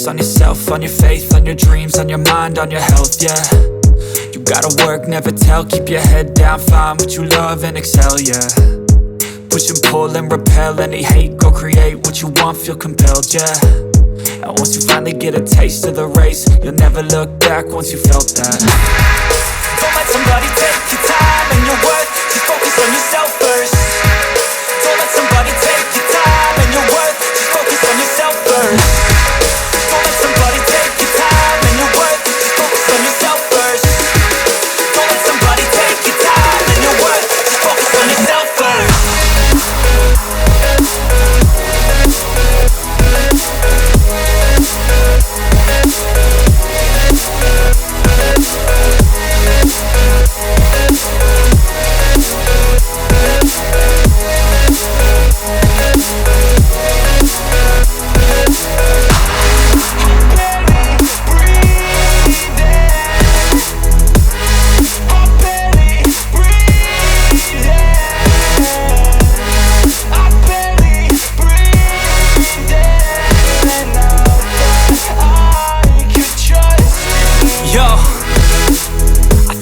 focus on yourself, on your faith, on your dreams, on your mind, on your health, yeah. You gotta work, never tell, keep your head down, find what you love and excel, yeah. Push and pull and repel any hate, go create what you want, feel compelled, yeah. And once you finally get a taste of the race, you'll never look back once you felt that. Don't let somebody take your time and your worth, just focus on yourself first. Don't let somebody take your time and your worth, just focus on yourself first. Don't let somebody take your time and your worth, just focus on yourself first. Don't let somebody take your time and your worth, just focus on yourself first.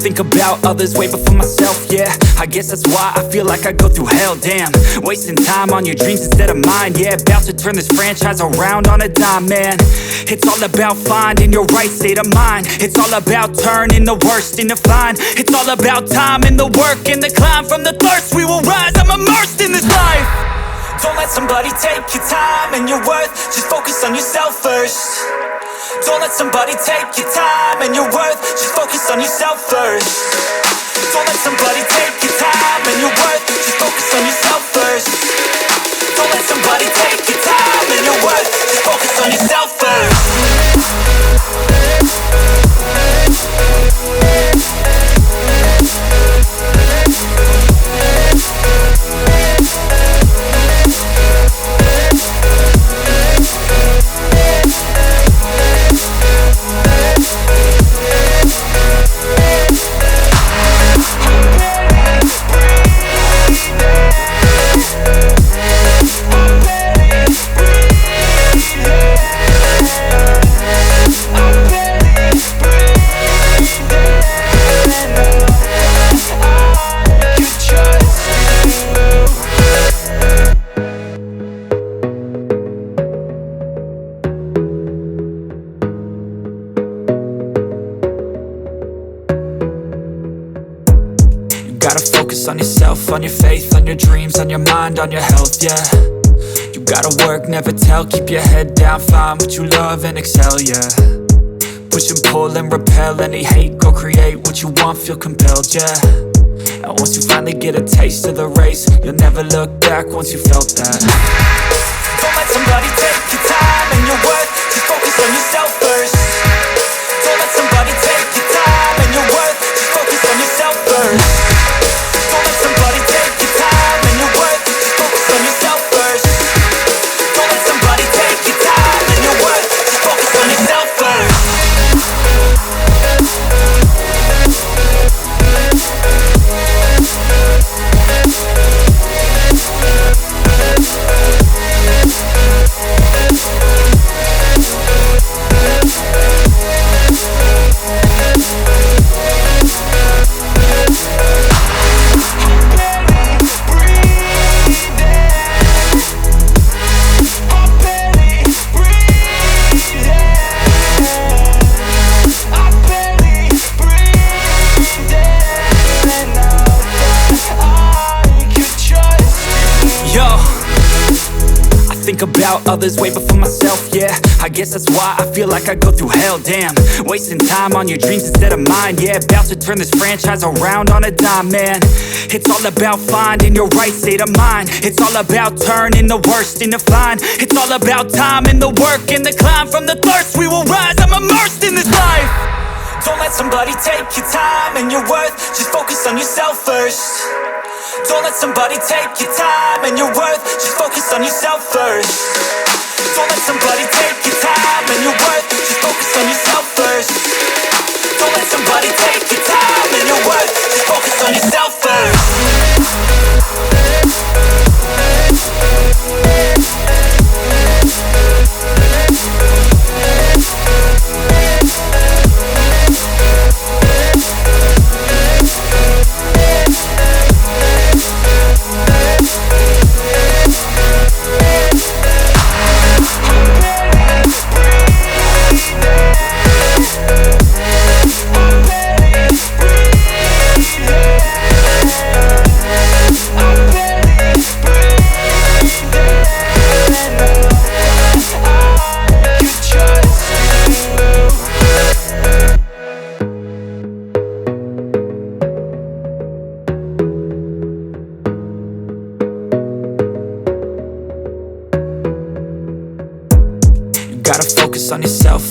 Think about others way before myself, yeah. I guess that's why I feel like I go through hell, damn. Wasting time on your dreams instead of mine, yeah. About to turn this franchise around on a dime, man. It's all about finding your right state of mind. It's all about turning the worst into fine. It's all about time and the work and the climb. From the thirst we will rise, I'm immersed in this life. Don't let somebody take your time and your worth, just focus on yourself first. Don't let somebody take your time and your worth, just focus on yourself first. Don't let somebody take your time and your worth, just focus on yourself first. Don't let somebody take your time and your worth, just focus on yourself first. On yourself, on your faith, on your dreams, on your mind, on your health, yeah. You gotta work, never tell, keep your head down, find what you love and excel, yeah. Push and pull and repel any hate, go create what you want, feel compelled, yeah. And once you finally get a taste of the race, you'll never look back once you felt that. Don't let somebody take your time and your worth, just focus on yourself first. Don't let somebody take your time and your worth, just focus on yourself first. Don't let somebody take your time and your worth, just focus on yourself first. Don't let somebody take your time and your worth, just focus on yourself first. Think about others way before myself, yeah. I guess that's why I feel like I go through hell, damn. Wasting time on your dreams instead of mine, yeah. About to turn this franchise around on a dime, man. It's all about finding your right state of mind. It's all about turning the worst into fine. It's all about time and the work and the climb. From the thirst we will rise, I'm immersed in this life. Don't let somebody take your time and your worth, just focus on yourself first. Don't let somebody take your time and your worth, just focus on yourself first. Don't let somebody take your time and your worth, just focus on yourself first. Don't let somebody take your time and your worth, just focus on yourself first.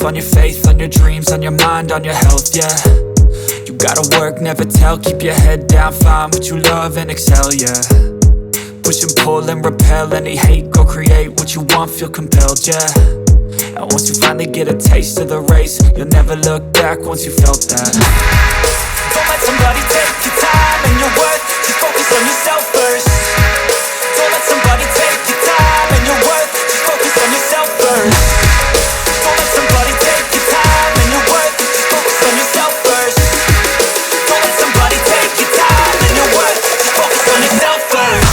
yourself, on your faith, on your dreams, on your mind, on your health, yeah. You gotta work, never tell, keep your head down, find what you love and excel, yeah. Push and pull and repel any hate, go create what you want, feel compelled, yeah. And once you finally get a taste of the race, you'll never look back once you felt that. Don't let somebody take your time and your worth, just focus on yourself first. Don't let somebody take your time and your worth, just focus on yourself first. Don't let somebody take your time and your worth, just focus on yourself first. Don't let somebody take your time and your worth, just focus on yourself first.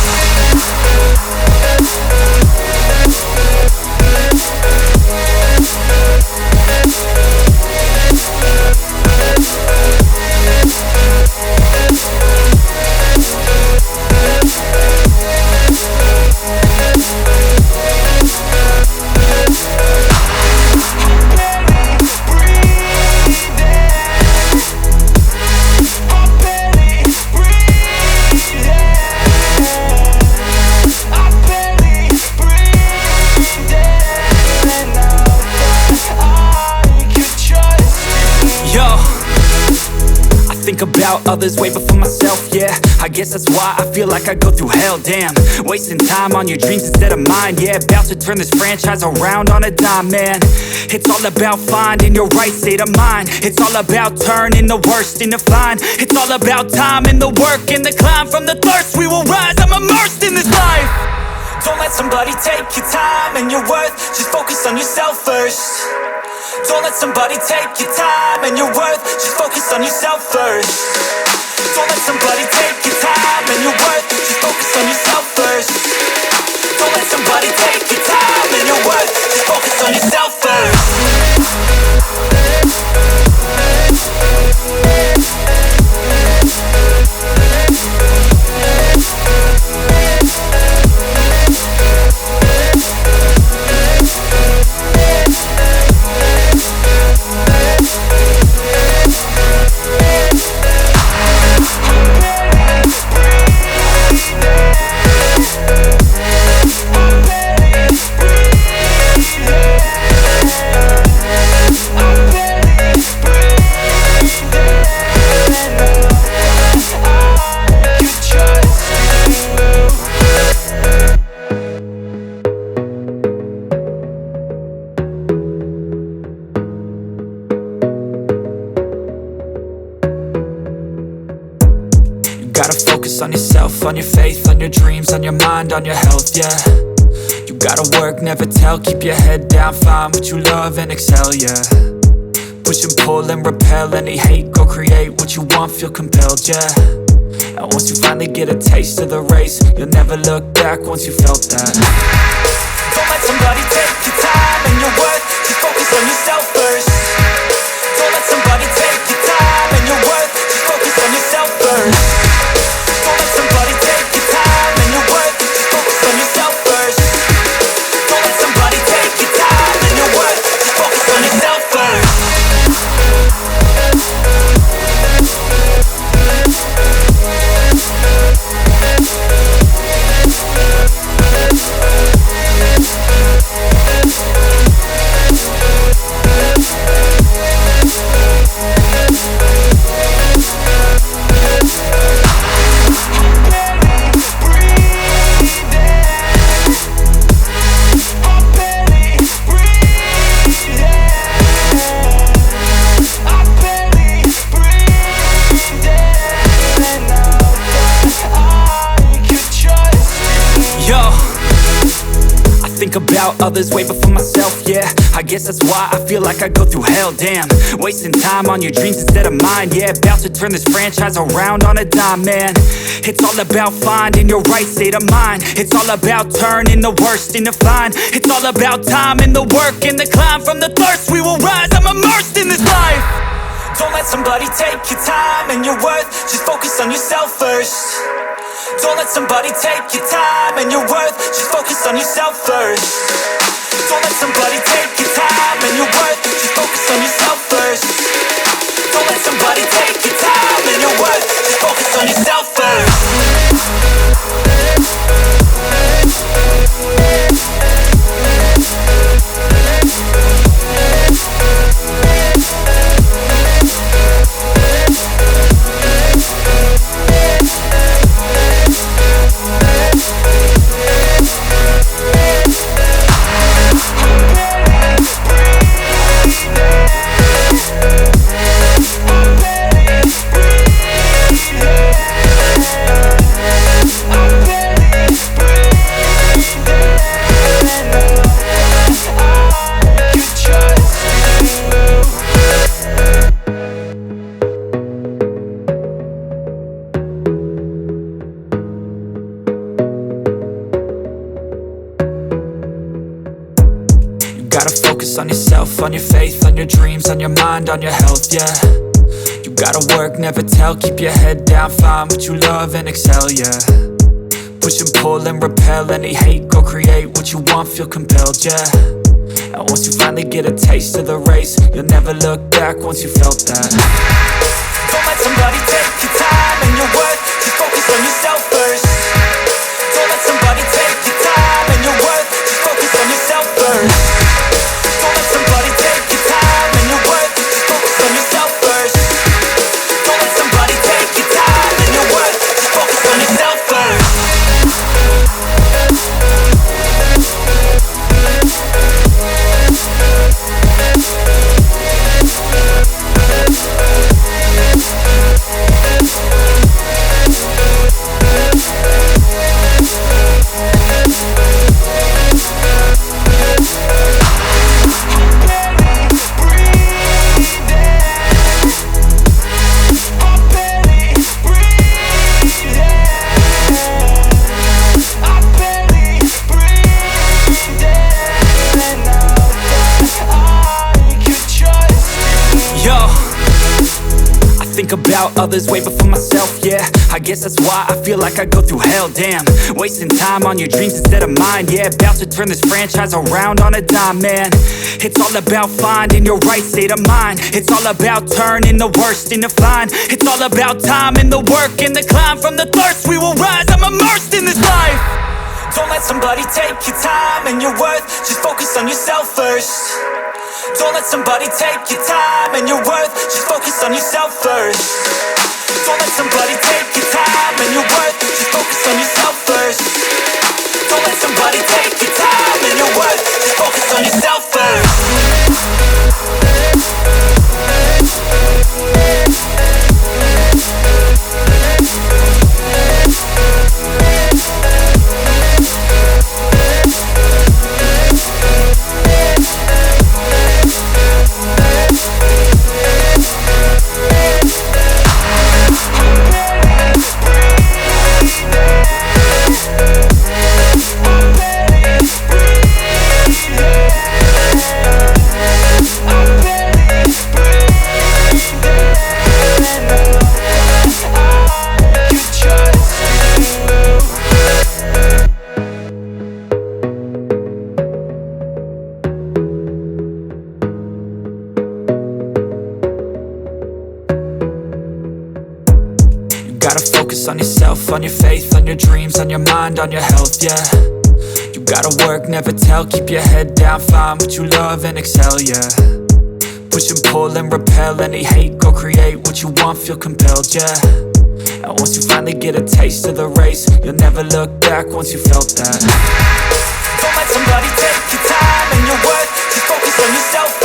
About others way before myself, yeah. I guess that's why I feel like I go through hell, damn. Wasting time on your dreams instead of mine, yeah. About to turn this franchise around on a dime, man. It's all about finding your right state of mind. It's all about turning the worst into fine. It's all about time and the work and the climb. From the thirst we will rise, I'm immersed in this life. Don't let somebody take your time and your worth, just focus on yourself first. Don't let somebody take your time and your worth, just focus on yourself first. Don't let somebody take your time and your worth, just focus on yourself first. Don't let somebody take your time and your worth, just focus on yourself first. On yourself, on your faith, on your dreams, on your mind, on your health, yeah. You gotta work, never tell, keep your head down, find what you love and excel, yeah. Push and pull and repel any hate, go create what you want, feel compelled, yeah. And once you finally get a taste of the race, you'll never look back once you felt that. Don't let somebody take your time and your worth, just focus on yourself first. Don't let somebody take your time and your worth, just focus on yourself first. Don't let somebody take your time and your worth, just focus on yourself first. Don't let somebody take your time and your worth, just focus on yourself first. About others way before myself, yeah. I guess that's why I feel like I go through hell, damn. Wasting time on your dreams instead of mine, yeah. About to turn this franchise around on a dime, man. It's all about finding your right state of mind. It's all about turning the worst into fine. It's all about time and the work and the climb. From the thirst we will rise, I'm immersed in this life. Don't let somebody take your time and your worth, just focus on yourself first. Don't let somebody take your time and your worth, just focus on yourself first. Don't let somebody take your time and your worth, just focus on yourself first. Don't let somebody take your time and your worth, just focus on yourself first. on your faith, on your dreams, on your mind, on your health, yeah. You gotta work, never tell, keep your head down, find what you love and excel, yeah. Push and pull and repel any hate, go create what you want, feel compelled, yeah. And once you finally get a taste of the race, you'll never look back once you felt that. Don't let somebody take your time and your worth, just focus on yourself first. Don't let somebody take your time and your worth, just focus on yourself first. Don't let somebody take your time and your worth, just focus on yourself first. Don't let somebody take your time and your worth, just focus on yourself first. About others way before myself, yeah. I guess that's why I feel like I go through hell, damn. Wasting time on your dreams instead of mine, yeah. About to turn this franchise around on a dime, man. It's all about finding your right state of mind. It's all about turning the worst into fine. It's all about time and the work and the climb. From the thirst we will rise, I'm immersed in this life. Don't let somebody take your time and your worth, just focus on yourself first. Don't let somebody take your time and your worth, just focus on yourself first. Don't let somebody take your time and your worth, just focus on yourself first. Don't let somebody take your time and your worth, just focus on yourself first. On yourself, on your faith, on your dreams, on your mind, on your health, yeah. You gotta work, never tell, keep your head down, find what you love and excel, yeah. Push and pull and repel any hate, go create what you want, feel compelled, yeah. And once you finally get a taste of the race, you'll never look back once you felt that. Don't let somebody take your time and your worth, just focus on yourself